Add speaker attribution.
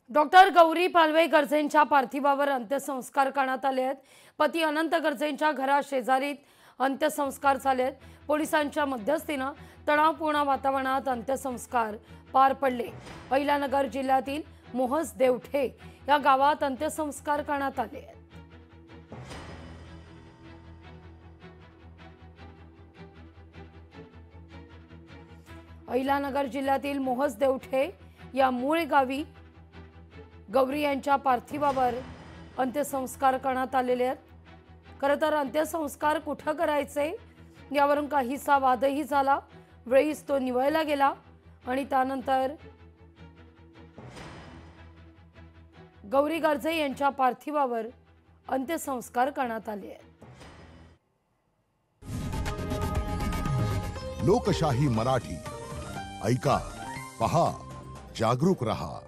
Speaker 1: Doctor Gauri Palve गर्जेंच्या पार्थिवावर अंत्यसंस्कार करण्यात आले आहेत। पती अनंत गर्जेंच्या घरा शेजारीत अंत्यसंस्कार झाले आहेत। पोलिसांच्या मध्यस्थीने तणावपूर्ण वातावरणात अंत्यसंस्कार पार पडले। अहिल्यानगर जिल्ह्यातील मोहस देवठे या गावात अंत्यसंस्कार करण्यात आले आहेत। अहिल्यानगर जिल्ह्यातील मोहस देवठे या मूळ गावी गौरी यांच्या पार्थिवावर अंत्यसंस्कार करण्यात आलेले आहेत। खरं तर अंत्यसंस्कार कुठे करायचे यावरून काहीसा वादही झाला, वेळीच तो निवळला गेला आणि त्यानंतर गौरी गर्जे यांच्या पार्थिवावर अंत्यसंस्कार करण्यात आले आहेत।
Speaker 2: लोकशाही मराठी ऐका, पहा, जागरूक रहा।